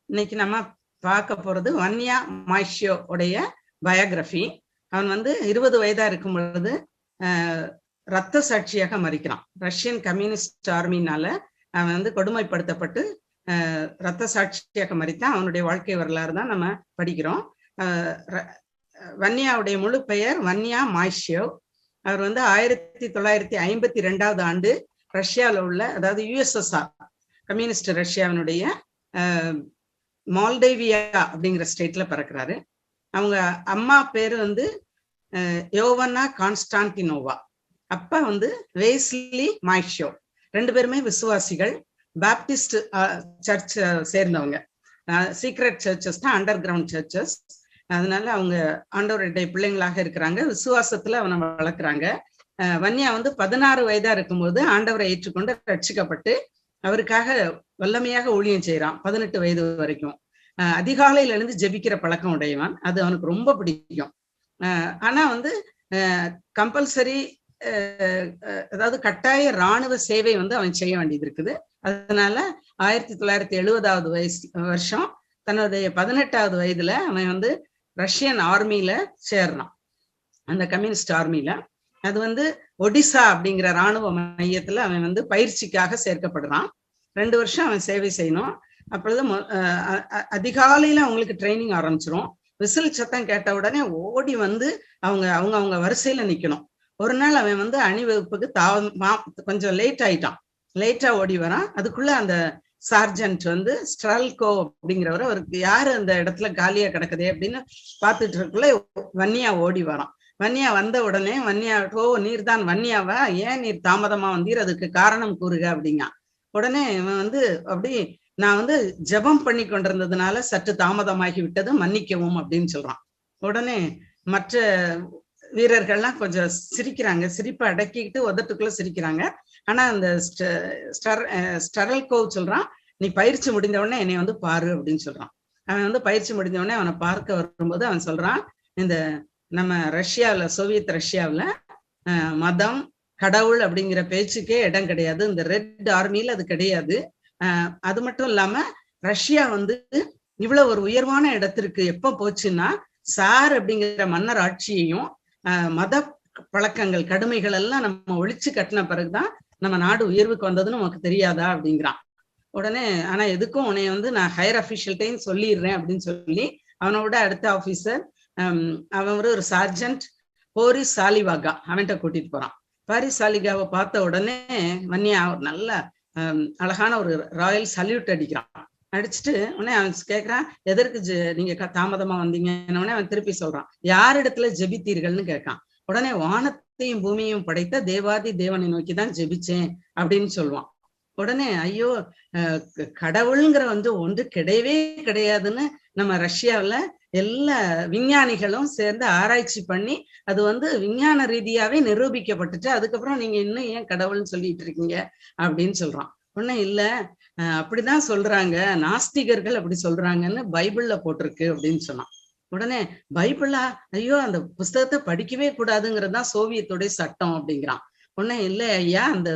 இன்னைக்கு நம்ம பார்க்க போறது வன்யா மாய்ஷியோ உடைய பயோகிராஃபி. அவன் 20 வயதா இருக்கும் பொழுது ரத்த சாட்சியாக மறிக்கிறான். ரஷ்யன் கம்யூனிஸ்ட் ஆர்மினால அவன் கொடுமைப்படுத்தப்பட்டு ரத்த சாட்சியாக மறித்தான். அவனுடைய வாழ்க்கை வரலாறு தான் நம்ம படிக்கிறோம். வன்யாவுடைய முழு பெயர் வன்யா மாய்ஷியோ. அவர் 1952 ஆண்டு ரஷ்யாவில் உள்ள, அதாவது யுஎஸ்எஸ்ஆர் கம்யூனிஸ்ட் ரஷ்யாவினுடைய மால்டேவியா அப்படிங்கிற ஸ்டேட்ல பிறக்கிறாரு. அவங்க அம்மா பேரு யோவன்னா கான்ஸ்டான்டினோவா, அப்பா வேஸ்லி மாய்ஷியோ. ரெண்டு பேருமே விசுவாசிகள், பாப்டிஸ்ட் சர்ச் சேர்ந்தவங்க. சீக்ரெட் சர்ச்சஸ் தான் அண்டர் கிரவுண்ட் சர்ச்சஸ். அதனால அவங்க ஆண்டவருடைய பிள்ளைங்களாக இருக்கிறாங்க. விசுவாசத்துல அவனை வளர்க்குறாங்க. வன்யா 16 வயதா இருக்கும்போது ஆண்டவரை ஏற்றுக்கொண்டு ரட்சிக்கப்பட்டு அவருக்காக வல்லமையாக ஊழியம் செய்யறான். 18 வயது வரைக்கும் அதிகாலையில இருந்து ஜெபிக்கிற பழக்கம் உடையவன். அது அவனுக்கு ரொம்ப பிடிக்கும். ஆனா கம்பல்சரி, அதாவது கட்டாய இராணுவ சேவை அவன் செய்ய வேண்டியது இருக்குது. அதனால 1970 வருஷம் தன்னுடைய 18வது வயதுல அவன் ரஷ்யன் ஆர்மியில சேர்றான், அந்த கம்யூனிஸ்ட் ஆர்மியில. அது ஒடிசா அப்படிங்கிற இராணுவ மையத்துல அவன் பயிற்சிக்காக சேர்க்கப்படுறான். 2 வருஷம் அவன் சேவை செய்யணும். அப்பொழுது அதிகாலையில அவங்களுக்கு ட்ரைனிங் ஆரம்பிச்சிரும். விசில் சத்தம் கேட்ட உடனே ஓடி அவங்க வரிசையில நிக்கணும். ஒரு நாள் அவன் அணிவகுப்புக்கு கொஞ்சம் லேட்டா ஓடி வரான். அதுக்குள்ள அந்த சார்ஜென்ட் ஸ்ட்ரல்கோ அப்படிங்கிறவர், அவருக்கு யாரு அந்த இடத்துல காலியா கிடக்குதே அப்படின்னு பார்த்துட்டு இருக்குள்ள வன்யா ஓடி வரான். வன்யா வந்த உடனே வன்யா, ஓ நீர் தான் வன்யாவா, ஏன் நீர் தாமதமா வந்தீர், அதுக்கு காரணம் கூறுக அப்படிங்க. உடனே இவன் அப்படி, நான் ஜெபம் பண்ணி கொண்டிருந்ததுனால சற்று தாமதமாகி விட்டது, மன்னிக்கவும் அப்படின்னு சொல்றான். உடனே மற்ற வீரர்கள்லாம் கொஞ்சம் சிரிக்கிறாங்க, சிரிப்பை அடக்கிக்கிட்டு உதட்டுக்குள்ள சிரிக்கிறாங்க. ஆனா அந்த ஸ்டரல்கோ சொல்றான், நீ பயிற்சி முடிந்த உடனே என்னை பாரு அப்படின்னு சொல்றான். அவன் பயிற்சி முடிந்த உடனே அவனை பார்க்க வரும்போது அவன் சொல்றான், இந்த நம்ம ரஷ்யாவில், சோவியத் ரஷ்யாவில் மதம் கடவுள் அப்படிங்கிற பேச்சுக்கே இடம் கிடையாது. இந்த ரெட் ஆர்மியில அது கிடையாது. அது மட்டும் இல்லாம ரஷ்யா இவ்வளவு ஒரு உயர்வான இடத்திற்கு எப்ப போச்சுன்னா, சார் அப்படிங்கிற மன்னர் ஆட்சியையும் மத பழக்கங்கள், கடுமைகள் எல்லாம் நம்ம ஒழிச்சு கட்டின பிறகுதான் நம்ம நாடு உயர்வுக்கு வந்ததுன்னு உனக்கு தெரியாதா அப்படிங்கிறான். உடனே ஆனா எதுக்கும் உன்னை நான் ஹையர் அபிஷியல்ட்டையும் சொல்லிடுறேன் அப்படின்னு சொல்லி அவனோட அடுத்த ஆபீசர், அவன் ஒரு சார்ஜென்ட் போரிஸ் சாலிவாகா, அவன்கிட்ட கூட்டிட்டு போறான். பாரிஸ் சாலிகாவை பார்த்த உடனே வன்யா நல்ல அழகான ஒரு ராயல் சல்யூட் அடிக்கிறான். அடிச்சுட்டு உடனே அவன் கேட்கிறான், எதற்கு நீங்க தாமதமா வந்தீங்கன்னு. உடனே அவன் திருப்பி சொல்றான், யாரிடத்துல ஜெபித்தீர்கள்னு கேட்கான். உடனே வானத்தையும் பூமியையும் படைத்த தேவாதி தேவனை நோக்கிதான் ஜெபிச்சேன் அப்படின்னு சொல்லுவான். உடனே ஐயோ, கடவுளுங்கிற ஒன்று கிடையவே கிடையாதுன்னு நம்ம ரஷ்யாவில் எல்லா விஞ்ஞானிகளும் சேர்ந்து ஆராய்ச்சி பண்ணி அது விஞ்ஞான ரீதியாவே நிரூபிக்கப்பட்டுச்சு. அதுக்கப்புறம் நீங்க இன்னும் ஏன் கடவுள்னு சொல்லிட்டு இருக்கீங்க அப்படின்னு சொல்றான். உடனே இல்ல, அப்படிதான் சொல்றாங்க, நாஸ்திகர்கள் அப்படி சொல்றாங்கன்னு பைபிள்ல போட்டிருக்கு அப்படின்னு சொன்னான். உடனே பைபிளா, ஐயோ அந்த புஸ்தகத்தை படிக்கவே கூடாதுங்கிறதுதான் சோவியத்துடைய சட்டம் அப்படிங்கிறான். உடனே இல்ல ஐயா, அந்த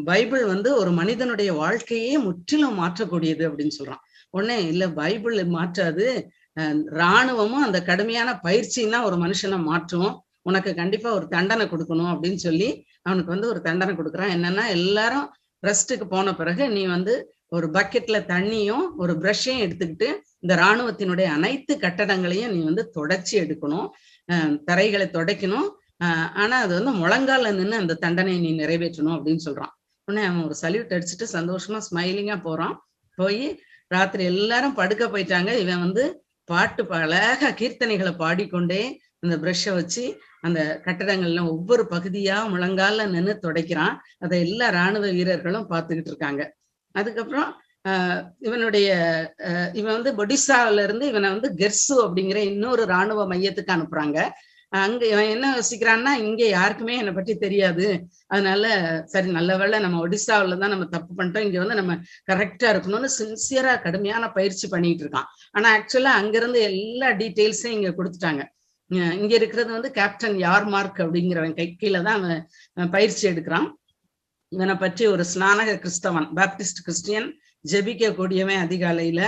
பைபிள் ஒரு மனிதனுடைய வாழ்க்கையே முற்றிலும் மாற்றக்கூடியது அப்படின்னு சொல்றான். உடனே இல்ல, பைபிள் மாற்றாது, இராணுவமும் அந்த கடுமையான பயிற்சின்னா ஒரு மனுஷனை மாற்றும், உனக்கு கண்டிப்பா ஒரு தண்டனை கொடுக்கணும் அப்படின்னு சொல்லி அவனுக்கு ஒரு தண்டனை கொடுக்குறான். என்னன்னா, எல்லாரும் ரெஸ்ட்டுக்கு போன பிறகு நீ ஒரு பக்கெட்ல தண்ணியும் ஒரு பிரஷையும் எடுத்துக்கிட்டு இந்த இராணுவத்தினுடைய அனைத்து கட்டடங்களையும் நீ தொடச்சி எடுக்கணும், தரைகளை துடைக்கணும். ஆனா அது முழங்கால நின்று அந்த தண்டனையை நீ நிறைவேற்றணும் அப்படின்னு சொல்றான். உடனே அவன் ஒரு சல்யூட் அடிச்சுட்டு சந்தோஷமா ஸ்மைலிங்கா போறான். போய் ராத்திரி எல்லாரும் படுக்க போயிட்டாங்க. இவன் பாட்டு அழகா கீர்த்தனைகளை பாடிக்கொண்டே அந்த பிரஷை வச்சு அந்த கட்டடங்கள்ல ஒவ்வொரு பகுதியா முழங்கால நின்று துடைக்கிறான். அதை எல்லா இராணுவ வீரர்களும் பார்த்துக்கிட்டு இருக்காங்க. அதுக்கப்புறம் இவன் ஒடிசாவில இருந்து இவனை கெர்சு அப்படிங்கிற இன்னொரு இராணுவ மையத்துக்கு அனுப்புறாங்க. அங்க இவன் என்ன யோசிக்கிறான்னா, இங்க யாருக்குமே என்னை பற்றி தெரியாது, அதனால சரி நல்ல வேளை நம்ம ஒடிசாவில தான் நம்ம தப்பு பண்ணிட்டோம், இங்க நம்ம கரெக்டா இருக்கணும்னு சின்சியரா கடுமையான பயிற்சி பண்ணிட்டு இருக்கான். ஆனா ஆக்சுவலா அங்கிருந்து எல்லா டீட்டெயில்ஸையும் இங்க கொடுத்துட்டாங்க. இங்க இருக்கிறது கேப்டன் யார்மார்க் அப்படிங்கிறவன் கீழே தான் அவன் பயிற்சி எடுக்கிறான். இவனை பற்றி ஒரு ஸ்நானக கிறிஸ்தவன், பாப்டிஸ்ட் கிறிஸ்டியன் ஜெபிக்க கூடியவன், அதிகாலையில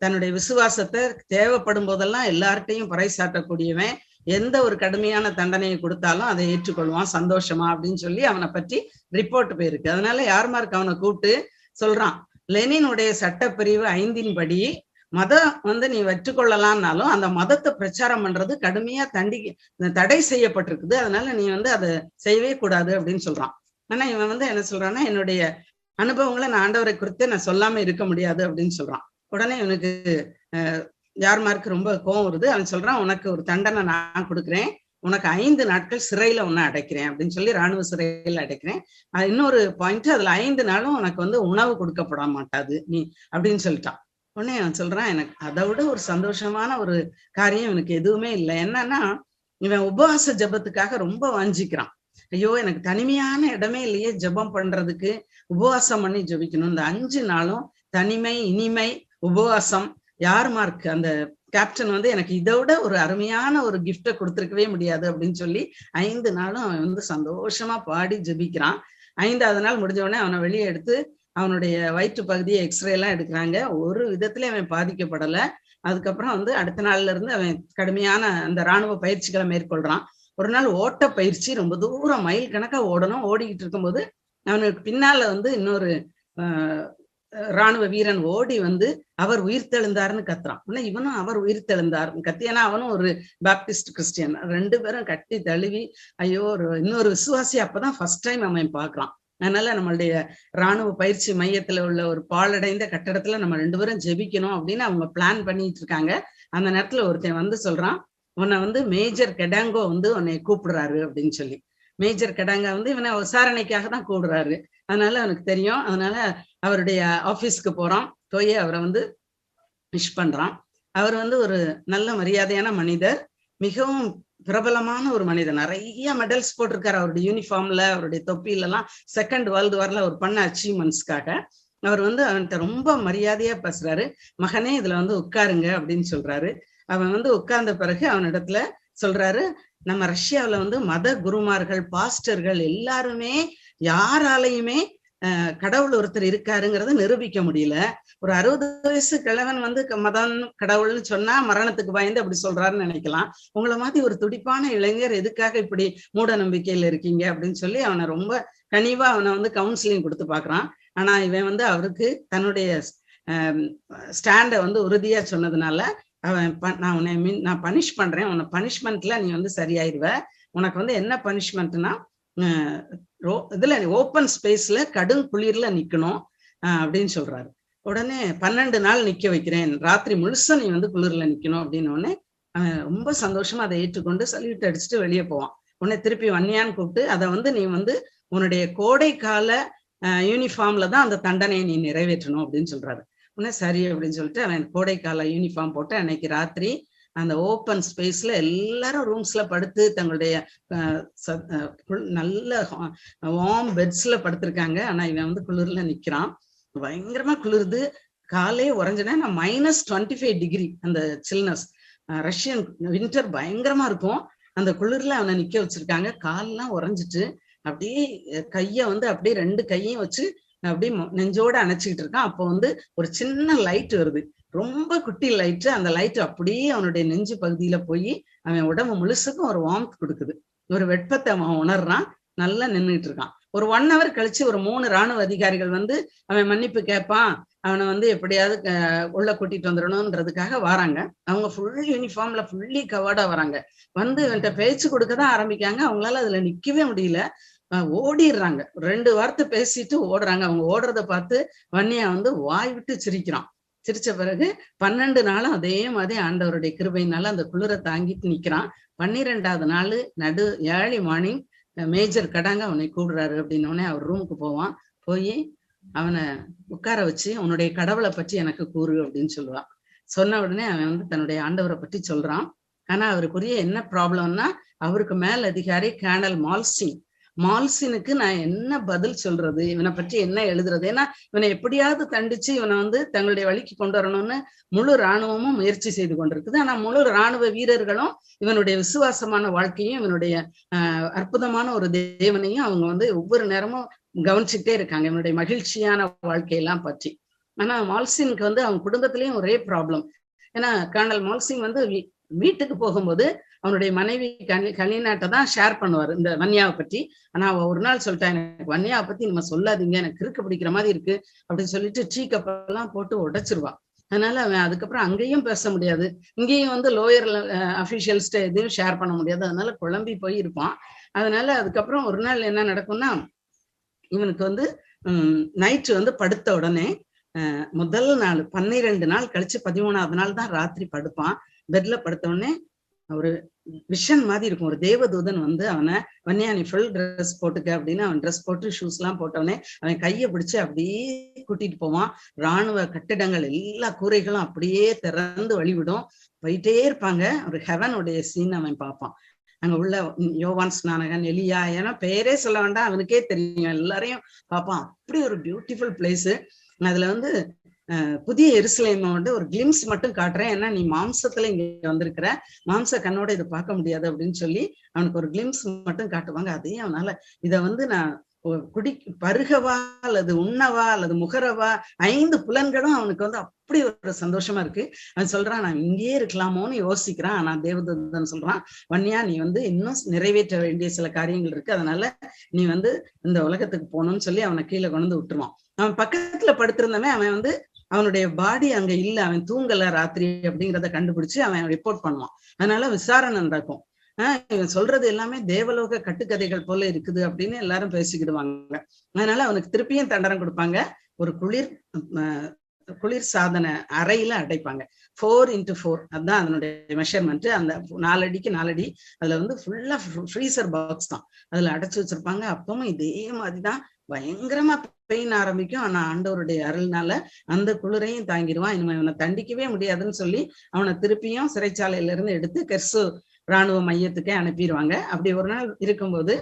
தன்னுடைய விசுவாசத்தை தேவைப்படும் போதெல்லாம் எல்லார்ட்டையும் பறைசாற்றக்கூடியவன், எந்த ஒரு கடுமையான தண்டனையை கொடுத்தாலும் அதை ஏற்றுக்கொள்வான் சந்தோஷமா அப்படின்னு சொல்லி அவனை பற்றி ரிப்போர்ட் போயிருக்கு. அதனால யார்மார்க் அவனை கூப்பிட்டு சொல்றான், லெனினுடைய சட்டப்பிரிவு 5 படி மதம் நீ வெற்றுக்கொள்ளலாம்னாலும் அந்த மதத்தை பிரச்சாரம் பண்றது கடுமையா தடை செய்யப்பட்டிருக்குது. அதனால நீ அதை செய்யவே கூடாது அப்படின்னு சொல்றான். ஆனா இவன் என்ன சொல்றான்னா, என்னுடைய அனுபவங்களை நான் ஆண்டவரை குறித்து நான் சொல்லாம இருக்க முடியாது அப்படின்னு சொல்றான். உடனே இவனுக்கு யார்மார்க்கு ரொம்ப கோவம் வருது. அவன் சொல்றான், உனக்கு ஒரு தண்டனை நான் கொடுக்குறேன், உனக்கு 5 நாட்கள் சிறையில உன்னை அடைக்கிறேன் அப்படின்னு சொல்லி ராணுவ சிறையில அடைக்கிறேன். இன்னொரு பாயிண்ட், அதுல 5 நாளும் உனக்கு உணவு கொடுக்கப்பட மாட்டாது நீ அப்படின்னு சொல்லிட்டான். உடனே அவன் சொல்றான், எனக்கு அதை விட ஒரு சந்தோஷமான ஒரு காரியம் எனக்கு எதுவுமே இல்லை. என்னன்னா, இவன் உபவாச ஜபத்துக்காக ரொம்ப வாஞ்சிக்கிறான். ஐயோ, எனக்கு தனிமையான இடமே இல்லையே ஜபம் பண்றதுக்கு, உபவாசம் பண்ணி ஜபிக்கணும். இந்த 5 நாளும் தனிமை, இனிமை, உபவாசம். யார்மார்க் அந்த கேப்டன் எனக்கு இதை விட ஒரு அருமையான ஒரு கிஃப்டை கொடுத்துருக்கவே முடியாது அப்படின்னு சொல்லி 5 நாளும் அவன் சந்தோஷமா பாடி ஜபிக்கிறான். 5ஆவது நாள் முடிஞ்ச உடனே அவனை வெளியே எடுத்து அவனுடைய வயிற்று பகுதியை எக்ஸ்ரே எல்லாம் எடுக்கிறாங்க. ஒரு விதத்துல அவன் பாதிக்கப்படலை. அதுக்கப்புறம் அடுத்த நாள்ல இருந்து அவன் கடுமையான அந்த ராணுவ பயிற்சிகளை மேற்கொள்றான். ஒரு நாள் ஓட்ட பயிற்சி, ரொம்ப தூரம் மைல் கணக்கா ஓடணும். ஓடிக்கிட்டு இருக்கும்போது அவனுக்கு பின்னால இன்னொரு ராணுவ வீரன் ஓடி அவர் உயிர்த்தெழுந்தாருன்னு கத்துறான். இவனும் அவர் உயிர்த்தெழுந்தாருன்னு கத்தி, ஏன்னா அவனும் ஒரு பாப்டிஸ்ட் கிறிஸ்டியன். 2 பேரும் கட்டி தழுவி, ஐயோ இன்னொரு விசுவாசி அப்பதான் ஃபர்ஸ்ட் டைம் அவன் பாக்குறான். அதனால நம்மளுடைய ராணுவ பயிற்சி மையத்துல உள்ள ஒரு பாழடைந்த கட்டடத்துல நம்ம 2 பேரும் ஜெபிக்கணும் அப்படின்னு அவங்க பிளான் பண்ணிட்டு இருக்காங்க. அந்த நேரத்துல ஒருத்தன் சொல்றான், உன்னை மேஜர் கெடாங்கோ உன்னை கூப்பிடுறாரு அப்படின்னு சொல்லி. மேஜர் கெடாங்கா இவனை விசாரணைக்காக தான் கூப்பிடுறாரு. அதனால அவனுக்கு தெரியும். அதனால அவருடைய ஆபீஸ்க்கு போறான். போய் அவரை விஷ் பண்றான். அவர் ஒரு நல்ல மரியாதையான மனிதர், மிகவும் பிரபலமான ஒரு மனிதர். நிறைய மெடல்ஸ் போட்டிருக்காரு அவருடைய யூனிஃபார்ம்ல, அவருடைய தொப்பில எல்லாம். 2nd வேர்ல்டு வார்ல அவர் பண்ண அச்சீவ்மெண்ட்ஸ்க்காக அவர் அவன்கிட்ட ரொம்ப மரியாதையா பேசுறாரு. மகனே, இதுல உட்காருங்க அப்படின்னு சொல்றாரு. அவன் உட்கார்ந்த பிறகு அவனிடத்துல சொல்றாரு, நம்ம ரஷ்யாவில மத குருமார்கள், பாஸ்டர்கள் எல்லாருமே யாராலையுமே கடவுள் ஒருத்தர் இருக்காருங்கிறத நிரூபிக்க முடியல. ஒரு 60 வயசு கிழவன் மதம் கடவுள்னு சொன்னா மரணத்துக்கு பயந்து அப்படி சொல்றாருன்னு நினைக்கலாம். உங்களை மாதிரி ஒரு துடிப்பான இளைஞர் எதுக்காக இப்படி மூட நம்பிக்கையில இருக்கீங்க அப்படின்னு சொல்லி அவனை ரொம்ப கனிவா அவனை கவுன்சிலிங் கொடுத்து பாக்குறான். ஆனா இவன் அவருக்கு தன்னுடைய ஸ்டாண்ட உறுதியா சொன்னதுனால அவன், நான் பனிஷ் பண்றேன், உன்னை பனிஷ்மெண்ட்ல நீ சரியாயிருவ. உனக்கு என்ன பனிஷ்மெண்ட்னா, இதுல ஓப்பன் ஸ்பேஸ்ல கடும் குளிர்ல நிக்கணும் அப்படின்னு சொல்றாரு. உடனே 12 நாள் நிக்க வைக்கிறேன், ராத்திரி முழுசா நீ குளிர்ல நிக்கணும் அப்படின்னு உடனே அவன் ரொம்ப சந்தோஷமா அதை ஏற்றுக்கொண்டு சல்யூட் அடிச்சுட்டு வெளியே போவான். உடனே திருப்பி வன்னியான்னு கூப்பிட்டு, அதை நீ உன்னுடைய கோடை கால யூனிஃபார்ம்ல தான் அந்த தண்டனையை நீ நிறைவேற்றணும் அப்படின்னு சொல்றாரு. உடனே சரி அப்படின்னு சொல்லிட்டு அவன் கோடைக்கால யூனிஃபார்ம் போட்டு அன்னைக்கு ராத்திரி அந்த ஓப்பன் ஸ்பேஸ்ல எல்லாரும் ரூம்ஸ்ல படுத்து தங்களுடைய நல்ல வார்ம் பெட்ஸ்ல படுத்திருக்காங்க. ஆனா இவன் குளிர்ல நிக்கிறான். பயங்கரமா குளிருது. காலே உறைஞ்சனா -25 டிகிரி அந்த சில்னஸ். ரஷ்யன் வின்டர் பயங்கரமா இருக்கும். அந்த குளிர்ல அவனை நிக்க வச்சிருக்காங்க. கால்லாம் உறைஞ்சிட்டு அப்படியே கைய அப்படியே 2 கையும் வச்சு அப்படியே நெஞ்சோட அணைச்சிக்கிட்டு இருக்கான். அப்போ ஒரு சின்ன லைட் வருது, ரொம்ப குட்டி லைட்டு. அந்த லைட் அப்படியே அவனுடைய நெஞ்சு பகுதியில போய் அவன் உடம்பு முழுசுக்கும் ஒரு வார்ம்த் கொடுக்குது. ஒரு வெப்பத்தை அவன் உணர்றான். நல்லா நின்றுட்டு இருக்கான். ஒரு 1 hour கழிச்சு ஒரு 3 ராணுவ அதிகாரிகள் அவன் மன்னிப்பு கேட்பான், அவனை எப்படியாவது உள்ள கூட்டிட்டு வந்துடணும்ன்றதுக்காக வராங்க. அவங்க ஃபுல் யூனிஃபார்ம்ல ஃபுல்லி கவர்டா வராங்க. இவன்கிட்ட பேச்சு கொடுக்கதான் ஆரம்பிக்காங்க. அவங்களால அதுல நிக்கவே முடியல. ஓடிடுறாங்க. 2 வார்த்தை பேசிட்டு ஓடுறாங்க. அவங்க ஓடுறத பார்த்து வன்னியா வாய் விட்டு சிரிக்கிறான். சிரிச்ச பிறகு 12 நாளும் அதே மாதிரி ஆண்டவருடைய கிருபையினால அந்த குளிரை தாங்கிட்டு நிக்கிறான். 12ஆவது நாள் ஏர்லி மார்னிங் மேஜர் கடாங்க அவனை கூடுறாரு. அப்படின்னோடனே அவர் ரூமுக்கு போவான். போய் அவனை உட்கார வச்சு, உன்னுடைய கடவுளை பற்றி எனக்கு கூறு அப்படின்னு சொல்லுவான். சொன்ன உடனே அவன் தன்னுடைய ஆண்டவரை பற்றி சொல்றான். ஆனா அவருக்குரிய என்ன ப்ராப்ளம்னா, அவருக்கு மேல் அதிகாரி கேர்னல் மால்சினுக்கு நான் என்ன பதில் சொல்றது, இவனை பற்றி என்ன எழுதுறது? ஏன்னா இவனை எப்படியாவது தண்டிச்சு இவனை தங்களுடைய வழிக்கு கொண்டு வரணும்னு முழு இராணுவமும் முயற்சி செய்து கொண்டிருக்குது. ஆனா முழு இராணுவ வீரர்களும் இவனுடைய விசுவாசமான வாழ்க்கையும் இவனுடைய அற்புதமான ஒரு தேவனையும் அவங்க ஒவ்வொரு நேரமும் கவனிச்சுட்டே இருக்காங்க, இவனுடைய மகிழ்ச்சியான வாழ்க்கையெல்லாம் பற்றி. ஆனா மால்சினுக்கு வந்து அவன் குடும்பத்திலயும் ஒரே ப்ராப்ளம். ஏன்னா கர்னல் மால்சிங் வந்து வீட்டுக்கு போகும்போது அவனுடைய மனைவி கலினாட்ட தான் ஷேர் பண்ணுவார் இந்த வன்யாவை பற்றி. ஆனா அவ ஒரு நாள் சொல்லிட்டா, எனக்கு வன்யாவை பத்தி நம்ம சொல்லாதீங்க, எனக்கு கிறுக்கு பிடிக்கிற மாதிரி இருக்கு அப்படின்னு சொல்லிட்டு டீ கப்பெல்லாம் போட்டு உடைச்சிருவா. அதனால அவன் அதுக்கப்புறம் அங்கேயும் பேச முடியாது, இங்கேயும் வந்து லோயர் அபிஷியல்ஸ்ட எதையும் ஷேர் பண்ண முடியாது. அதனால குழம்பி போய் இருப்பான். அதனால அதுக்கப்புறம் ஒரு நாள் என்ன நடக்கும்னா, இவனுக்கு வந்து நைட்டு வந்து படுத்த உடனே முதல் நாள் 12 நாள் கழிச்சு 13வது நாள் தான் ராத்திரி படுப்பான். பெட்ல படுத்த உடனே ஒரு விஷன் மாதிரி இருக்கும். ஒரு தேவதூதன் வந்து அவனை, வன்னியா நீ ஃபுல் ட்ரெஸ் போட்டுக்க அப்படின்னு அவன் ட்ரெஸ் போட்டு ஷூஸ் எல்லாம் போட்டவனே அவன் கையை பிடிச்சு அப்படியே கூட்டிட்டு போவான். ராணுவ கட்டிடங்கள் எல்லா கூரைகளும் அப்படியே திறந்து வழிவிடும். போயிட்டே இருப்பாங்க. ஒரு ஹெவனுடைய சீன் அவன் பார்ப்பான். அங்க உள்ள யோவான் ஸ்நானகன், எலியா, ஏன்னா பேரே சொல்ல வேண்டாம், அவனுக்கே தெரியும், எல்லாரையும் பார்ப்பான். அப்படி ஒரு பியூட்டிஃபுல் பிளேஸ். அதுல வந்து புதிய எருசலேமை வந்து ஒரு கிளிம்ஸ் மட்டும் காட்டுறேன், ஏன்னா நீ மாம்சத்துல இங்க வந்திருக்கிற, மாம்ச கண்ணோட இதை பார்க்க முடியாது அப்படின்னு சொல்லி அவனுக்கு ஒரு கிளிம்ஸ் மட்டும் காட்டுவாங்க. அதையும் அவனால இதை வந்து நான் பருகவா அல்லது உண்ணவா அல்லது முகரவா 5 புலன்களும் அவனுக்கு வந்து அப்படி ஒரு சந்தோஷமா இருக்கு. அவன் சொல்றான், நான் இங்கேயே இருக்கலாமோன்னு யோசிக்கிறான். ஆனா தேவதூதன் சொல்றான், வன்னியா நீ வந்து இன்னும் நிறைவேற்ற வேண்டிய சில காரியங்கள் இருக்கு, அதனால நீ வந்து இந்த உலகத்துக்கு போகணும்னு சொல்லி அவனை கீழே கொண்டு விட்டுருவான். அவன் பக்கத்துல படுத்திருந்தவன் அவன் வந்து அவனுடைய பாடி அங்க இல்ல, அவன் தூங்கல ராத்திரி அப்படிங்கிறத கண்டுபிடிச்சு அவன் ரிப்போர்ட் பண்ணுவான். அதனால விசாரணை நடக்கும். இவன் சொல்றது எல்லாமே தேவலோக கட்டுக்கதைகள் போல இருக்குது அப்படின்னு எல்லாரும் பேசிக்கிடுவாங்க. அதனால அவனுக்கு திருப்பியும் தண்டனை கொடுப்பாங்க. ஒரு குளிர் சாதன அறையில அடைப்பாங்க. 4x4 அதுதான் அதனுடைய மெஷர்மெண்ட். அந்த 4 அடிக்கு 4 அடி அதுல வந்து ஃபுல்லா ஃப்ரீசர் பாக்ஸ் தான், அதுல அடைச்சு வச்சிருப்பாங்க. அப்பவும் இதே மாதிரிதான் பயங்கரமா பெயின் ஆரம்பிக்கும். ஆனா ஆண்டவருடைய அருள்னால அந்த குளிரையும் தாங்கிடுவான். இனிமே அவனை தண்டிக்கவே முடியாதுன்னு சொல்லி அவனை திருப்பியும் சிறைச்சாலையில இருந்து எடுத்து கெர்சு ராணுவ மையத்துக்கே அனுப்பிடுவாங்க. அப்படி ஒரு நாள் இருக்கும்போது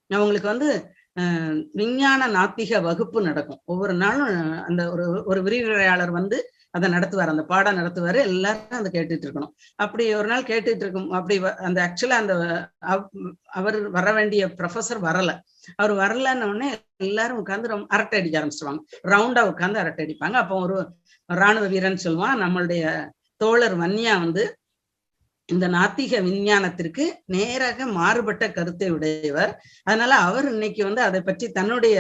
அவங்களுக்கு வந்து விஞ்ஞான நாத்திக வகுப்பு நடக்கும். ஒவ்வொரு நாளும் அந்த ஒரு விரிவுரையாளர் வந்து அதை நடத்துவார், அந்த பாடம் நடத்துவாரு. எல்லாரும் அதை கேட்டுட்டு இருக்கணும். அப்படி ஒரு நாள் கேட்டுட்டு இருக்கும். அப்படி அந்த ஆக்சுவலா அந்த அவர் வர வேண்டிய ப்ரொஃபசர் வரல. அவர் வரலன்னு உடனே எல்லாரும் உட்காந்து அரட்டை அடிக்க ஆரம்பிச்சிருவாங்க. ரவுண்டா உட்காந்து அரட்டை அடிப்பாங்க. அப்போ ஒரு ராணுவ வீரன் சொல்லுவான், நம்மளுடைய தோழர் வன்னியா வந்து இந்த நாத்திக விஞ்ஞானத்திற்கு நேராக மாறுபட்ட கருத்தை உடையவர். அதனால அவர் இன்னைக்கு வந்து அதை பற்றி தன்னுடைய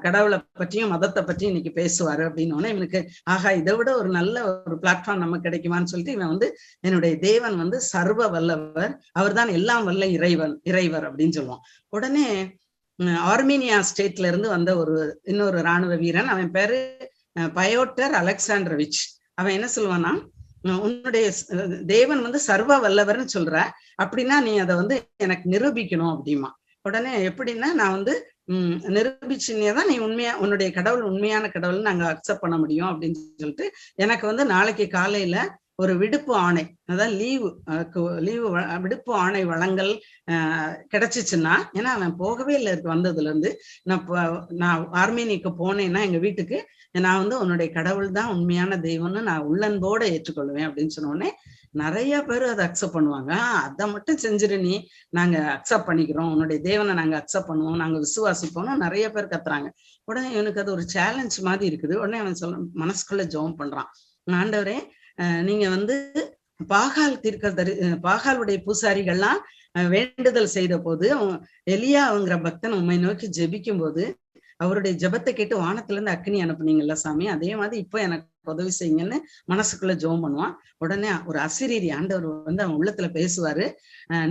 கடவுளை பற்றியும் மதத்தை பற்றியும் இன்னைக்கு பேசுவாரு அப்படின்னு இவனுக்கு ஆகா, இதை விட ஒரு நல்ல ஒரு பிளாட்ஃபார்ம் நமக்கு கிடைக்குமான்னு சொல்லிட்டு இவன் வந்து என்னுடைய தேவன் வந்து சர்வ வல்லவர், அவர் தான் எல்லாம் வல்ல இறைவர் அப்படின்னு சொல்லுவான். உடனே ஆர்மீனியா ஸ்டேட்ல இருந்து வந்த இன்னொரு ராணுவ வீரன், அவன் பேரு பயோட்டர் அலெக்சாண்டர்விச். அவன் என்ன சொல்லுவான்னா, உன்னுடைய தேவன் வந்து சர்வ வல்லவர்னு சொல்ற, அப்படின்னா நீ அதை வந்து எனக்கு நிரூபிக்கணும் அப்படிமா. உடனே எப்படின்னா, நான் வந்து நிரூபிச்சுன்னேதான் நீ உன்னுடைய கடவுள் உண்மையான கடவுள்னு நாங்க அக்செப்ட் பண்ண முடியும் அப்படின்னு சொல்லிட்டு எனக்கு வந்து நாளைக்கு காலையில ஒரு விடுப்பு ஆணை, அதாவது லீவு விடுப்பு ஆணை வழங்கல் கிடைச்சிச்சுன்னா, ஏன்னா அவன் போகவே இல்லை வந்ததுல இருந்து, நான் ஆர்மீனிக்கு போனேன்னா எங்க வீட்டுக்கு நான் வந்து உன்னுடைய கடவுள் தான் உண்மையான தெய்வம்னு நான் உள்ளன்போட ஏற்றுக்கொள்வேன் அப்படின்னு சொன்ன உடனே நிறைய பேர் அதை அக்செப்ட் பண்ணுவாங்க. அதை மட்டும் செஞ்சிரு நீ, நாங்க அக்செப்ட் பண்ணிக்கிறோம், உன்னுடைய தேவனை நாங்க அக்செப்ட் பண்ணுவோம், நாங்க விசுவாசிப்போம்னு நிறைய பேர் கத்துறாங்க. உடனே இவனுக்கு அது ஒரு சேலஞ்ச் மாதிரி இருக்குது. உடனே அவன் மனசுக்குள்ள ஜெபம் பண்றான், ஆண்டவரே நீங்க வந்து பாகாலுடைய பூசாரிகள்லாம் வேண்டுதல் செய்த போது எலியாங்கிற பக்தன் உண்மை நோக்கி ஜெபிக்கும் போது அவருடைய ஜெபத்தை கேட்டு வானத்துல இருந்து அக்னி அனுப்புனீங்கல்ல சாமி, அதே மாதிரி இப்போ எனக்கு உதவி செய்யுங்கன்னு மனசுக்குள்ள ஜெபம் பண்ணுவான். உடனே ஒரு அசிரீரி ஆண்டவர் வந்து அவன் உள்ளத்துல பேசுவாரு,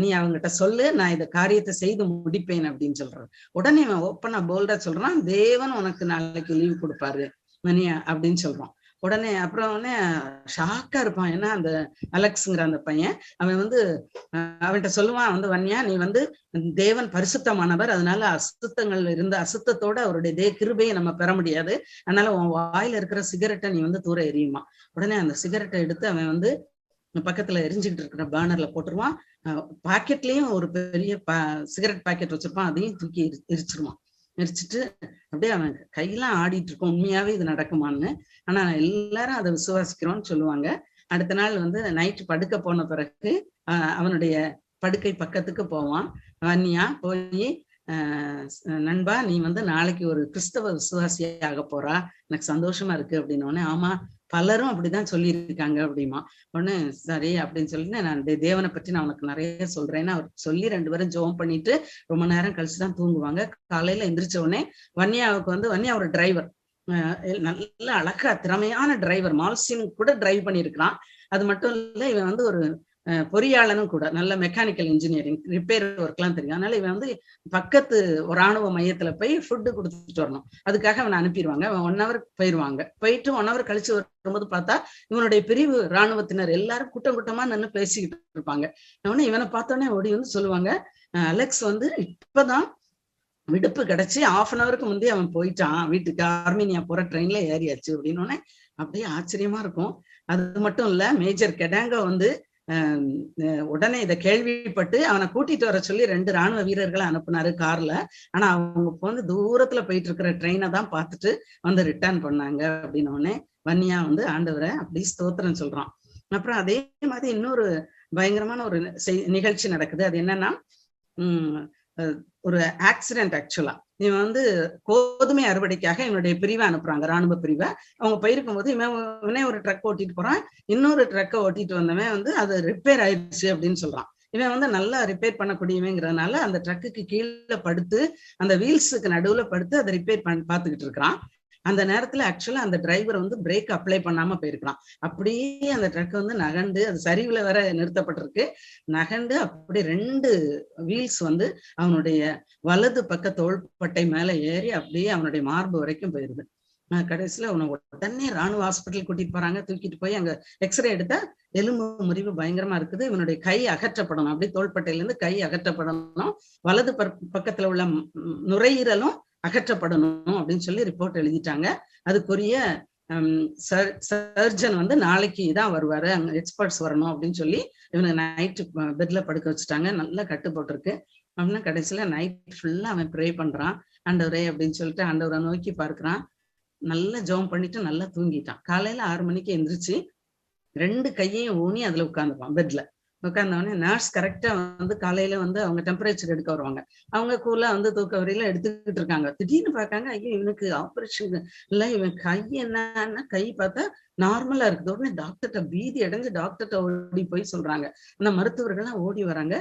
நீ அவங்ககிட்ட சொல்லு, நான் இந்த காரியத்தை செய்து முடிப்பேன் அப்படின்னு சொல்றாரு. உடனே அவன் ஓப்பனா போல்டா சொல்றான், தேவன் உனக்கு நாளைக்கு லீவு கொடுப்பாரு மணியா அப்படின்னு சொல்றான். உடனே அப்புறம் ஷாக்கா இருப்பான். ஏன்னா அந்த அலெக்ஸ்ங்கிற அந்த பையன் அவன் வந்து அவன்கிட்ட சொல்லுவான் வந்து, வன்னியா நீ வந்து தேவன் பரிசுத்தமானவர், அதனால அசுத்தங்கள் இருந்த அசுத்தத்தோட அவருடைய கிருபையை நம்ம பெற முடியாது, அதனால உன் வாயில இருக்கிற சிகரெட்டை நீ வந்து தூர எரியுமா. உடனே அந்த சிகரெட்டை எடுத்து அவன் வந்து பக்கத்துல எரிஞ்சுக்கிட்டு இருக்கிற பேனர்ல போட்டுருவான். பாக்கெட்லயும் ஒரு பெரிய சிகரெட் பாக்கெட் வச்சிருப்பான், அதையும் தூக்கி எரிச்சிருவான். எரிச்சிட்டு அப்படியே அவன் கையெல்லாம் ஆடிட்டு இருக்கும், உண்மையாவே இது நடக்குமான்னு. ஆனா எல்லாரும் அதை விசுவாசிக்கிறோம்னு சொல்லுவாங்க. அடுத்த நாள் வந்து நைட்டு படுக்க போன பிறகு அவனுடைய படுக்கை பக்கத்துக்கு போவான். வன்னியா போய் நண்பா நீ வந்து நாளைக்கு ஒரு கிறிஸ்தவ விசுவாசியாக போறா, எனக்கு சந்தோஷமா இருக்கு அப்படின்னோடனே, ஆமா பலரும் அப்படிதான் சொல்லியிருக்காங்க அப்படிமா. ஒண்ணு சரி அப்படின்னு சொல்லிட்டு நான் தேவனை பற்றி நான் உனக்கு நிறைய சொல்றேன்னு அவர் சொல்லி 2 பேரும் ஜெபம் பண்ணிட்டு ரொம்ப நேரம் கழிச்சுதான் தூங்குவாங்க. காலையில எந்திரிச்ச உடனே வன்னியாவுக்கு வந்து வன்னியா ஒரு டிரைவர், நல்ல அழகா திறமையான டிரைவர், மால்சின் கூட டிரைவ் பண்ணியிருக்கிறான். அது மட்டும் இல்ல இவன் வந்து ஒரு பொறியாளனும் கூட, நல்ல மெக்கானிக்கல் இன்ஜினியரிங் ரிப்பேர் ஒர்க் எல்லாம் தெரியும். அதனால இவன் வந்து பக்கத்து ஒரு ராணுவ மையத்துல போய் ஃபுட்டு கொடுத்துட்டு வரணும், அதுக்காக அவனை அனுப்பிடுவாங்க. அவன் 1 hour போயிருவாங்க. போயிட்டு 1 hour கழிச்சு வரும்போது பார்த்தா இவனுடைய பிரிவு ராணுவத்தினர் எல்லாரும் கூட்டம் கூட்டமா நின்று பேசிக்கிட்டு இருப்பாங்க. இவனை பார்த்தோன்னே ஓடி வந்து சொல்லுவாங்க, அலெக்ஸ் வந்து இப்பதான் விடுப்பு கிடைச்சி 1/2 hour முந்தைய அவன் போயிட்டான் வீட்டுக்கு, ஆர்மீனியா போற ட்ரெயின்ல ஏறியாச்சு அப்படின்னு. அப்படியே ஆச்சரியமா இருக்கும். அது மட்டும் இல்ல, மேஜர் கெடாங்கோ வந்து உடனே இதை கேள்விப்பட்டு அவனை கூட்டிட்டு வர சொல்லி 2 ராணுவ வீரர்களை அனுப்புனாரு கார்ல. ஆனா அவங்க வந்து தூரத்துல போயிட்டு இருக்கிற ட்ரெயினை தான் பார்த்துட்டு வந்து ரிட்டர்ன் பண்ணாங்க அப்படின்னோடனே வன்னியா வந்து ஆண்டவரை அப்படி ஸ்தோத்திரம் சொல்றான். அப்புறம் அதே மாதிரி இன்னொரு பயங்கரமான ஒரு நிகழ்ச்சி நடக்குது. அது என்னன்னா, ஒரு ஆக்சிடென்ட். ஆக்சுவலா இவன் வந்து கோதுமை அறுவடைக்காக இவனுடைய பிரிவை அனுப்புறாங்க, ராணுவ பிரிவை. அவங்க போயிருக்கும் போது இவனே ஒரு ட்ரக் ஓட்டிட்டு போறான். இன்னொரு ட்ரக்கை ஓட்டிட்டு வந்தவன் வந்து அது ரிப்பேர் ஆயிடுச்சு அப்படின்னு சொல்றான். இவன் வந்து நல்லா ரிப்பேர் பண்ணக்கூடியவங்கிறதுனால அந்த ட்ரக்குக்கு கீழே படுத்து அந்த வீல்ஸுக்கு நடுவுல படுத்து அதை ரிப்பேர் பார்த்துக்கிட்டு இருக்கிறான். அந்த நேரத்துல ஆக்சுவலா அந்த டிரைவர் வந்து பிரேக் அப்ளை பண்ணாம போயிருக்கிறான். அப்படியே அந்த ட்ரக் வந்து நகண்டு, அது சரிவுல வேற நிறுத்தப்பட்டிருக்கு, நகண்டு அப்படியே 2 வீல்ஸ் வந்து அவனுடைய வலது பக்க தோள்பட்டை மேல ஏறி அப்படியே அவனுடைய மார்பு வரைக்கும் போயிருது. கடைசியில அவனை உடனே ராணுவ ஹாஸ்பிட்டல் கூட்டிட்டு போறாங்க. தூக்கிட்டு போய் அங்க எக்ஸ்ரே எடுத்தா எலும்பு முறிவு பயங்கரமா இருக்குது. இவனுடைய கை அகற்றப்படணும், அப்படியே தோள்பட்டையில இருந்து கை அகற்றப்படணும், வலது பக்கத்துல உள்ள நுரையீரலும் அகற்றப்படணும் அப்படின்னு சொல்லி ரிப்போர்ட் எழுதிட்டாங்க. அதுக்குரிய சர்ஜன் வந்து நாளைக்கு தான் வருவாரு, அங்க எக்ஸ்பர்ட்ஸ் வரணும் அப்படின்னு சொல்லி இவனை நைட்டு பெட்ல படுக்க வச்சுட்டாங்க. நல்லா கட்டு போட்டிருக்கு. அப்படின்னா கடைசியில நைட் ஃபுல்லா அவன் ப்ரே பண்றான், ஆண்டவரே அப்படின்னு சொல்லிட்டு ஆண்டவரை நோக்கி பார்க்கிறான். நல்லா ஜெபம் பண்ணிட்டு நல்லா தூங்கிட்டான். காலையில 6 மணிக்கு எந்திரிச்சு 2 கையையும் ஊனி அதுல உட்காந்துப்பான் பெட்ல. உட்கார்ந்தவொடனே நர்ஸ் கரெக்டா வந்து காலையில வந்து அவங்க டெம்பரேச்சர் எடுக்க வருவாங்க. அவங்க கூலா வந்து தூக்க வரையில எடுத்துக்கிட்டு இருக்காங்க. திடீர்னு பார்க்காங்க, ஐயோ இவனுக்கு ஆபரேஷன் இல்ல, இவன் கை என்னன்னா கை பார்த்தா நார்மலா இருக்குது. உடனே டாக்டர்கிட்ட பீதி அடைஞ்சு டாக்டர்கிட்ட ஓடி போய் சொல்றாங்க. அந்த மருத்துவர்கள்லாம் ஓடி வராங்க.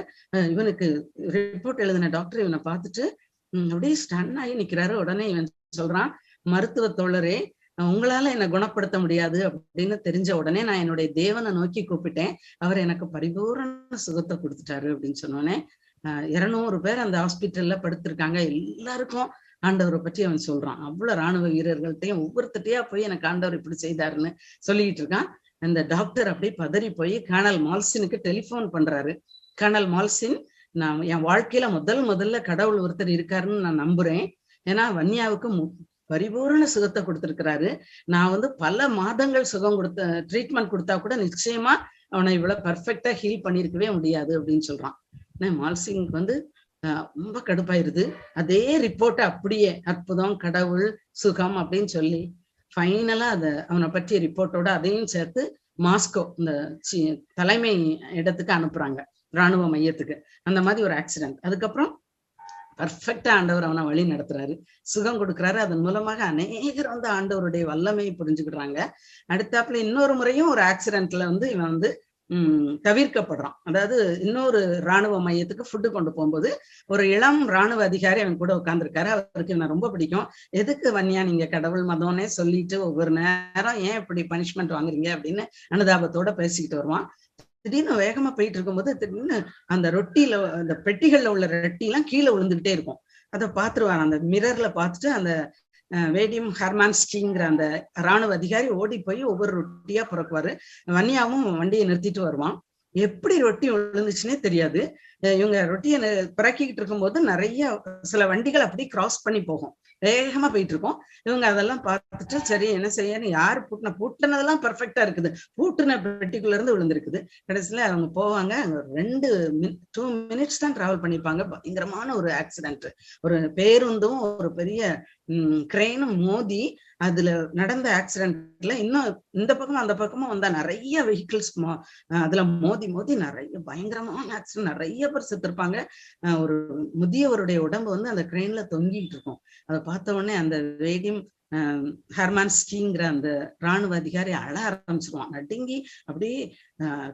இவனுக்கு ரிப்போர்ட் எழுதின டாக்டர் இவனை பார்த்துட்டு அப்படியே ஸ்டன் ஆகி நிக்கிறாரு. உடனே இவன் சொல்றான், மருத்துவ தோழரே உங்களால என்னை குணப்படுத்த முடியாது அப்படின்னு தெரிஞ்ச உடனே நான் என்னுடைய தேவனை நோக்கி கூப்பிட்டேன், அவர் எனக்கு பரிபூரண சுகத்தை கொடுத்துட்டாரு அப்படின்னு சொன்னோடனே 200 பேர் அந்த ஹாஸ்பிட்டல்ல படுத்திருக்காங்க. எல்லாருக்கும் ஆண்டவரை பற்றி அவன் சொல்றான். அவ்வளவு ராணுவ வீரர்கள்ட்டையும் ஒவ்வொருத்தட்டையா போய் எனக்கு ஆண்டவர் இப்படி செய்தாருன்னு சொல்லிட்டு இருக்கான். அந்த டாக்டர் அப்படியே பதறி போய் கர்னல் மால்சினுக்கு டெலிபோன் பண்றாரு. கர்னல் மால்சின், நான் என் வாழ்க்கையில முதல்ல கடவுள் ஒருத்தர் இருக்காருன்னு நான் நம்புறேன். ஏன்னா வன்னியாவுக்கு பரிபூரண சுகத்தை கொடுத்திருக்கிறாரு. நான் வந்து பல மாதங்கள் சுகம் கொடுத்த ட்ரீட்மெண்ட் கொடுத்தா கூட நிச்சயமா அவனை இவ்வளவு பர்ஃபெக்டா ஹீல் பண்ணிருக்கவே முடியாது அப்படின்னு சொல்றான். மால்சிங்க்கு வந்து ரொம்ப கடுப்பாயிருது. அதே ரிப்போர்ட்டை அப்படியே அற்புதம், கடவுள், சுகம் அப்படின்னு சொல்லி ஃபைனலா அவனை பற்றிய ரிப்போர்ட்டோட அதையும் சேர்த்து மாஸ்கோ இந்த தலைமை இடத்துக்கு அனுப்புறாங்க, ராணுவ மையத்துக்கு. அந்த மாதிரி ஒரு ஆக்சிடென்ட். அதுக்கப்புறம் பர்ஃபெக்டா ஆண்டவர் அவனை வழி நடத்துறாரு, சுகம் கொடுக்குறாரு. அதன் மூலமாக அநேகர் வந்து ஆண்டவருடைய வல்லமையை புரிஞ்சுக்கிடுறாங்க. அடுத்தாப்புல இன்னொரு முறையும் ஒரு ஆக்சிடென்ட்ல வந்து இவன் வந்து தவிர்க்கப்படுறான். அதாவது இன்னொரு ராணுவ மையத்துக்கு ஃபுட்டு கொண்டு போகும்போது ஒரு இளம் ராணுவ அதிகாரி அவன் கூட உட்கார்ந்துருக்காரு. அவருக்கு என்ன ரொம்ப பிடிக்கும். எதுக்கு வன்னியா நீங்க கடவுள் மதம்னே சொல்லிட்டு ஒவ்வொரு நேரம் ஏன் இப்படி பனிஷ்மெண்ட் வாங்குறீங்க அப்படின்னு அனுதாபத்தோட பேசிக்கிட்டு வருவான். திடீர்னு வேகமா போயிட்டு இருக்கும்போது திடீர்னு அந்த ரொட்டியில, அந்த பெட்டிகள்ல உள்ள ரொட்டி எல்லாம் கீழே விழுந்துகிட்டே இருக்கும். அதை பார்த்துருவாரு. அந்த மிரர்ல பார்த்துட்டு அந்த வேடியம் ஹெர்மான்ஸ்கிங்கிற அந்த ராணுவ அதிகாரி ஓடி போய் ஒவ்வொரு ரொட்டியா புறக்குவாரு. வன்னியாவும் வண்டியை நிறுத்திட்டு வருவான். எப்படி ரொட்டி விழுந்துச்சுன்னே தெரியாது. இவங்க ரொட்டியை பிறக்கிக்கிட்டு இருக்கும்போது நிறைய சில வண்டிகள் அப்படி கிராஸ் பண்ணி போகும், வேகமா போயிட்டு இருக்கோம். இவங்க அதெல்லாம் பார்த்துட்டு சரி என்ன செய்யன்னு, யாரு பூட்டினதெல்லாம் பெர்ஃபெக்டா இருக்குது, பூட்டின பெட்டிக்குள்ள இருந்து விழுந்திருக்குது. கடைசியில அவங்க போவாங்க. 2 மினிட்ஸ் தான் டிராவல் பண்ணிருப்பாங்க. பயங்கரமான ஒரு ஆக்சிடென்ட். ஒரு பேருந்தும் ஒரு பெரிய கிரெயினும் மோதி அதுல நடந்த ஆக்சிடென்ட்ல இன்னும் இந்த பக்கமும் அந்த பக்கமும் வந்தா நிறைய வெஹிக்கிள்ஸ் அதுல மோதி மோதி நிறைய பயங்கரமான ஆக்சிடென்ட், நிறைய பேர் செத்துருப்பாங்க. ஒரு முதியவருடைய உடம்பு வந்து அந்த கிரெயின்ல தொங்கிட்டு இருக்கும். அதை பார்த்த உடனே அந்த வேடியம் ஹெர்மான்ஸ்கிங்கிற அந்த ராணுவ அதிகாரி அழ ஆரம்பிச்சிருவான், நடுங்கி அப்படியே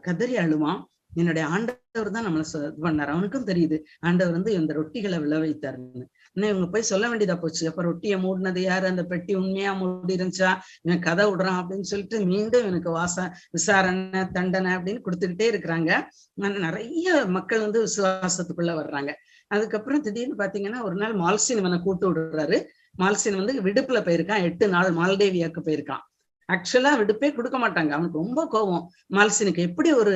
கதறி அழுவான். என்னுடைய ஆண்டவர் தான் நம்மளை இது பண்ணார், அவனுக்கும் தெரியுது ஆண்டவர் வந்து இந்த ரொட்டிகளை விழ வைத்தாருன்னு. இன்னும் இவங்க போய் சொல்ல வேண்டியதா போச்சு, அப்ப ரொட்டியை மூடினது யாரு, அந்த பெட்டி உண்மையா மூடி இருந்துச்சா, இவன் கதை விடுறான் அப்படின்னு சொல்லிட்டு மீண்டும் இவனுக்கு விசாரணை தண்டனை அப்படின்னு கொடுத்துக்கிட்டே இருக்கிறாங்க. நிறைய மக்கள் வந்து விசுவாசத்துக்குள்ள வர்றாங்க. அதுக்கப்புறம் திடீர்னு பாத்தீங்கன்னா ஒரு நாள் மால்சின் இவனை கூட்டு விடுறாரு. மால்சின் வந்து விடுப்புல போயிருக்கான், 8 நாள் மால்டேவியாவுக்கு போயிருக்கான். ஆக்சுவலா விடுப்பே கொடுக்க மாட்டாங்க, அவனுக்கு ரொம்ப கோபம் மால்சினுக்கு. எப்படி ஒரு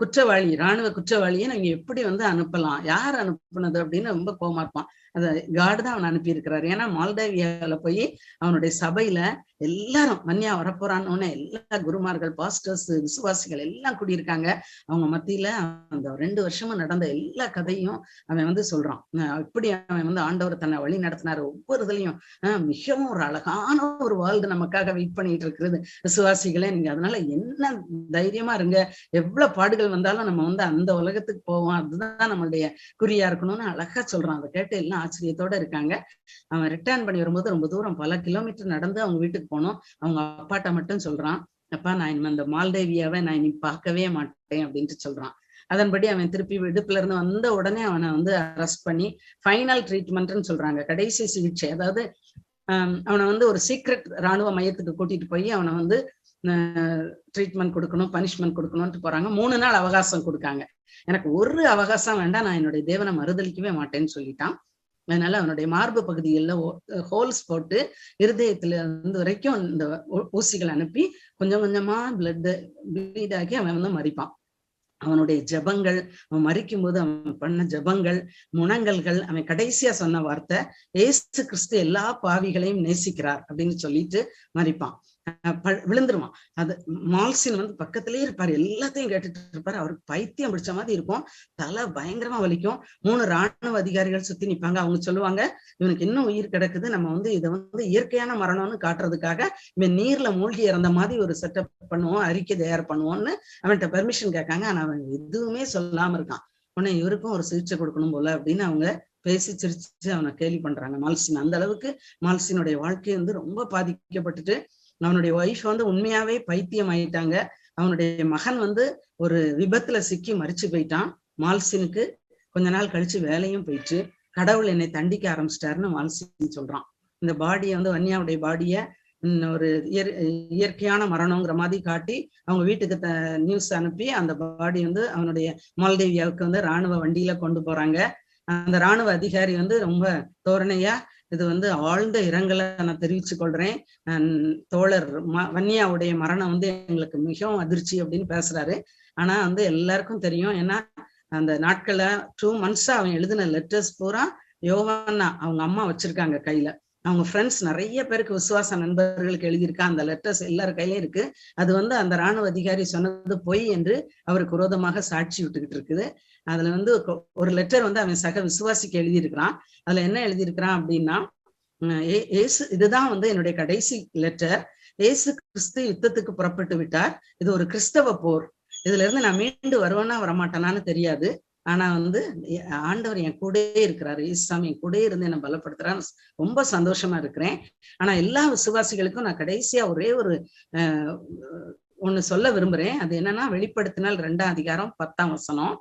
குற்றவாளி, ராணுவ குற்றவாளியை நீங்க எப்படி வந்து அனுப்பலாம், யார் அனுப்புனது அப்படின்னு ரொம்ப கோபமா இருப்பான். அதை காடு தான் அவன் அனுப்பி இருக்கிறாரு. ஏன்னா மால்டேவியால போய் அவனுடைய சபையில எல்லாரும் வன்னியா வரப்போறான்னு எல்லா குருமார்கள், பாஸ்டர்ஸ், விசுவாசிகள் எல்லாம் கூடியிருக்காங்க. அவங்க மத்தியில அந்த 2 வருஷமும் நடந்த எல்லா கதையும் அவன் வந்து சொல்றான். இப்படி அவன் வந்து ஆண்டவர் தன்னை வழி நடத்தினாரு. ஒவ்வொரு இதுலயும் மிகவும் ஒரு அழகான ஒரு வேர்ல்டு நமக்காக வெயிட் பண்ணிட்டு இருக்கிறது விசுவாசிகளே. நீங்க அதனால என்ன தைரியமா இருங்க, எவ்வளவு பாடுகள் வந்தாலும் நம்ம வந்து அந்த உலகத்துக்கு போவோம், அதுதான் நம்மளுடைய குறியா இருக்கணும்னு அழகா சொல்றான். அதை கேட்டு எல்லாம் ஆச்சரியத்தோட இருக்காங்க. அவன் ரிட்டர்ன் பண்ணி வரும்போது ரொம்ப தூரம், பல கிலோமீட்டர் நடந்து அவங்க வீட்டுக்கு போனோம். அவங்க அப்பாட்ட மட்டும் சொல்றான், அப்பா நான் இந்த மால்டேவியாவை நான் இனி பார்க்கவே மாட்டேன் அப்படின்ட்டு சொல்றான். அதன்படி அவன் திருப்பி விடுப்புல இருந்து வந்த உடனே அவனை வந்து அரெஸ்ட் பண்ணி ஃபைனல் ட்ரீட்மெண்ட்னு சொல்றாங்க, கடைசி சிகிச்சை. அதாவது அவனை வந்து ஒரு சீக்ரெட் ராணுவ மையத்துக்கு கூட்டிட்டு போய் அவனை வந்து ட்ரீட்மெண்ட் கொடுக்கணும், பனிஷ்மெண்ட் கொடுக்கணும்னு போறாங்க. 3 நாள் அவகாசம் கொடுக்காங்க. எனக்கு ஒரு அவகாசம் வேண்டாம், நான் என்னுடைய தேவனை மறுதளிக்கவே மாட்டேன்னு சொல்லிட்டான். அதனால அவனுடைய மார்பு பகுதிகளில் ஹோல்ஸ் போட்டு இருதயத்துல இருந்து வரைக்கும் இந்த ஊசிகள் அனுப்பி கொஞ்சம் கொஞ்சமா ப்ளீட் ஆகி அவன் வந்து மறிப்பான். அவனுடைய ஜபங்கள், அவன் மறிக்கும் போது அவன் பண்ண ஜபங்கள், முனங்கல்கள், அவன் கடைசியா சொன்ன வார்த்தை, ஏசு கிறிஸ்து எல்லா பாவிகளையும் நேசிக்கிறார் அப்படின்னு சொல்லிட்டு மறிப்பான். விழுந்துருவான். அது மால்சின் வந்து பக்கத்திலேயே இருப்பாரு, எல்லாத்தையும் கேட்டுட்டு இருப்பாரு. அவருக்கு பைத்தியம் பிடிச்ச மாதிரி இருக்கும், தலை பயங்கரமா வலிக்கும். 3 ராணுவ அதிகாரிகள் சுத்தி நிப்பாங்க. அவங்க சொல்லுவாங்க, இவனுக்கு இன்னும் உயிர் கிடக்குது, நம்ம வந்து இதை வந்து இயற்கையான மரணம்னு காட்டுறதுக்காக இவன் நீர்ல மூழ்கி இறந்த மாதிரி ஒரு செட்டப் பண்ணுவோம், அறிக்கை தயார் பண்ணுவோம்னு அவன்கிட்ட பெர்மிஷன் கேட்காங்க. ஆனா அவன் எதுவுமே சொல்லாம இருக்கான். உடனே இவருக்கும் ஒரு சிகிச்சை கொடுக்கணும் போல அப்படின்னு அவங்க பேசி சிரிச்சு அவனை கேலி பண்றாங்க மால்சின். அந்த அளவுக்கு மால்சினுடைய வாழ்க்கை வந்து ரொம்ப பாதிக்கப்பட்டுட்டு, அவனுடைய ஒய்ஃப் வந்து உண்மையாவே பைத்தியம் ஆயிட்டாங்க. அவனுடைய மகன் வந்து ஒரு விபத்துல சிக்கி மறிச்சு போயிட்டான். மால்சினுக்கு கொஞ்ச நாள் கழிச்சு வேலையும் போயிட்டு, கடவுள் என்னை தண்டிக்க ஆரம்பிச்சிட்டாருன்னு மால்சின் சொல்றான். இந்த பாடியை வந்து வன்னியாவுடைய பாடிய ஒரு இயற்கையான மரணங்கிற மாதிரி காட்டி அவங்க வீட்டுக்கு நியூஸ் அனுப்பி அந்த பாடி வந்து அவனுடைய மால்டேவியாவுக்கு வந்து ராணுவ வண்டியில கொண்டு போறாங்க. அந்த ராணுவ அதிகாரி வந்து ரொம்ப தோரணையா, இது வந்து ஆழ்ந்த இரங்கலை நான் தெரிவிச்சு கொள்றேன், தோழர் வன்னியாவுடைய மரணம் வந்து எங்களுக்கு மிகவும் அதிர்ச்சி அப்படின்னு பேசுறாரு. ஆனா வந்து எல்லாருக்கும் தெரியும், ஏன்னா அந்த நாட்கள்ல 2 months அவன் எழுதின லெட்டர்ஸ் பூரா யோவான்னா அவங்க அம்மா வச்சிருக்காங்க கையில. அவங்க ஃப்ரெண்ட்ஸ் நிறைய பேருக்கு, விசுவாச நண்பர்களுக்கு எழுதியிருக்கா. அந்த லெட்டர்ஸ் எல்லார் கையிலயும் இருக்கு. அது வந்து அந்த ராணுவ அதிகாரி சொன்னது பொய் என்று அவருக்கு விரோதமாக சாட்சி விட்டுக்கிட்டு இருக்குது. அதுல வந்து ஒரு லெட்டர் வந்து அவன் சக விசுவாசிக்கு எழுதியிருக்கிறான். அதுல என்ன எழுதியிருக்கிறான் அப்படின்னா, ஏசு, இதுதான் வந்து என்னுடைய கடைசி லெட்டர், ஏசு கிறிஸ்து யுத்தத்துக்கு புறப்பட்டு விட்டார், இது ஒரு கிறிஸ்தவ போர், இதுல இருந்து நான் மீண்டு வருவேன்னா வரமாட்டேனான்னு தெரியாது, ஆனா வந்து ஆண்டவர் என் கூட இருக்கிறாரு, இயேசுசாமி என் கூட இருந்து என்னை பலப்படுத்துறான்னு ரொம்ப சந்தோஷமா இருக்கிறேன். ஆனா எல்லா விசுவாசிகளுக்கும் நான் கடைசியா ஒரே ஒரு ஒண்ணு சொல்ல விரும்புறேன். அது என்னன்னா, வெளிப்படுத்தினால் 2ஆம் அதிகாரம் 10ஆம் வசனம்.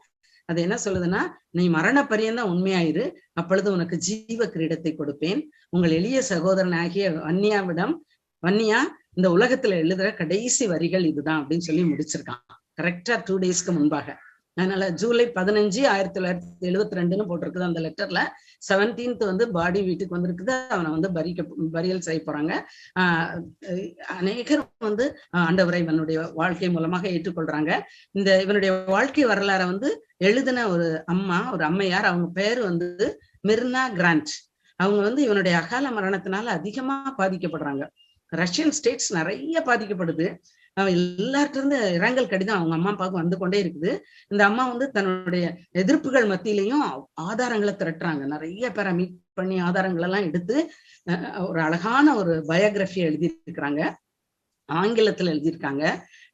அது என்ன சொல்லுதுன்னா, நீ மரண பரியந்தம் உண்மையாயிரு, அப்பொழுது உனக்கு ஜீவ கிரீடத்தை கொடுப்பேன். உங்கள் எளிய சகோதரன் ஆகிய வன்னியா இந்த உலகத்துல எழுதுற கடைசி வரிகள் இதுதான் அப்படின்னு சொல்லி முடிச்சிருக்கான். கரெக்டா 2 daysக்கு முன்பாக. அதனால ஜூலை 15, 1972 போட்டிருக்குது அந்த லெட்டர்ல. 17th வந்து பாடி வீட்டுக்கு வந்திருக்குது. அவனை வந்து பரியல் செய்ய போறாங்க. அநேகர் வந்து ஆண்டவரை இவனுடைய வாழ்க்கை மூலமாக ஏற்றுக்கொள்றாங்க. இவனுடைய வாழ்க்கை வரலாற வந்து எழுதின ஒரு அம்மையார், அவங்க பேரு வந்து மிர்னா கிராண்ட். அவங்க வந்து இவனுடைய அகால மரணத்தினால அதிகமா பாதிக்கப்படுறாங்க. ரஷ்யன் ஸ்டேட்ஸ் நிறைய பாதிக்கப்படுது. எல்லார்ட்ட இருந்து இரங்கல் கடிதம் அவங்க அம்மா அப்பாவுக்கு வந்து கொண்டே இருக்குது. இந்த அம்மா வந்து தன்னுடைய எதிர்ப்புகள் மத்தியிலையும் ஆதாரங்களை திரட்டுறாங்க. நிறைய பேரை மீட் பண்ணி ஆதாரங்கள் எல்லாம் எடுத்து ஒரு அழகான ஒரு பயோகிராஃபி எழுதியிருக்கிறாங்க. ஆங்கிலத்துல எழுதியிருக்காங்க.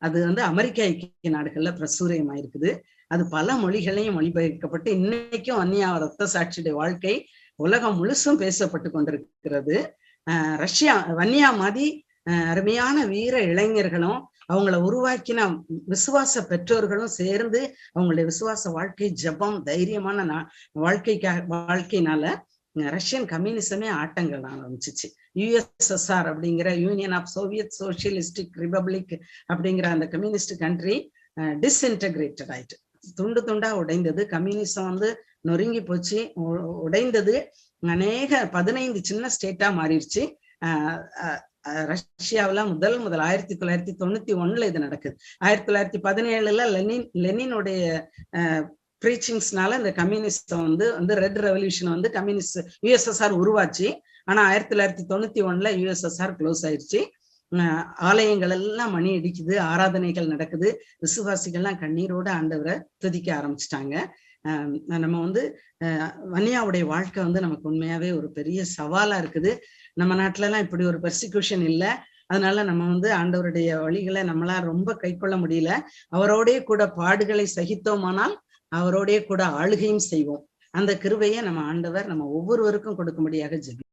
அது வந்து அமெரிக்க ஐக்கிய நாடுகள்ல பிரசுரமாயிருக்குது. அது பல மொழிகளையும் மொழிபெயர்க்கப்பட்டு இன்னைக்கும் வன்னியா ரத்த சாட்சியுடைய வாழ்க்கை உலகம் முழுசும் பேசப்பட்டு கொண்டிருக்கிறது. ரஷ்யா வன்னியா மாதிரி அருமையான வீர இளைஞர்களும் அவங்கள உருவாக்கின விசுவாச பெற்றோர்களும் சேர்ந்து அவங்களுடைய விசுவாச வாழ்க்கை, ஜபம், தைரியமான வாழ்க்கையினால ரஷ்யன் கம்யூனிசமே ஆட்டங்கள் ஆரம்பிச்சிச்சு. யுஎஸ்எஸ்ஆர் அப்படிங்கிற union of Soviet socialistic republic அப்படிங்கிற அந்த கம்யூனிஸ்ட் கண்ட்ரி டிஸ்இன்டகிரேட்டட் ஆயிட்டு, துண்டு துண்டா உடைந்தது. கம்யூனிசம் வந்து நொறுங்கி போச்சு, உடைந்தது. அநேக 15 சின்ன ஸ்டேட்டா மாறிடுச்சு. ரஷ்யாவில் முதல் 1991 இது நடக்குது. 1917 லெனினுடைய பிரீச்சிங்ஸ்னால இந்த கம்யூனிஸ்டம் வந்து ரெட் ரெவல்யூஷன் வந்து கம்யூனிஸ்ட் யுஎஸ்எஸ்ஆர் உருவாச்சு. ஆனா 1991 யுஎஸ்எஸ்ஆர் க்ளோஸ் ஆயிடுச்சு. ஆலயங்கள் எல்லாம் மணி அடிக்குது, ஆராதனைகள் நடக்குது, விசுவாசிகள்லாம் கண்ணீரோட ஆண்டவரை துதிக்க ஆரம்பிச்சிட்டாங்க. நம்ம வந்து வன்னியாவுடைய வாழ்க்கை வந்து நமக்கு உண்மையாவே ஒரு பெரிய சவாலா இருக்குது. நம்ம நாட்டுல எல்லாம் இப்படி ஒரு பெர்சிக்யூஷன் இல்லை. அதனால நம்ம வந்து ஆண்டவருடைய வழிகளை நம்மளா ரொம்ப கை கொள்ள முடியல. அவரோடே கூட பாடுகளை சகித்தோமானால் அவரோடே கூட ஆளுகையும் செய்வோம். அந்த கிருபையை நம்ம ஆண்டவர் நம்ம ஒவ்வொருவருக்கும் கொடுக்கும்படியாக ஜெபி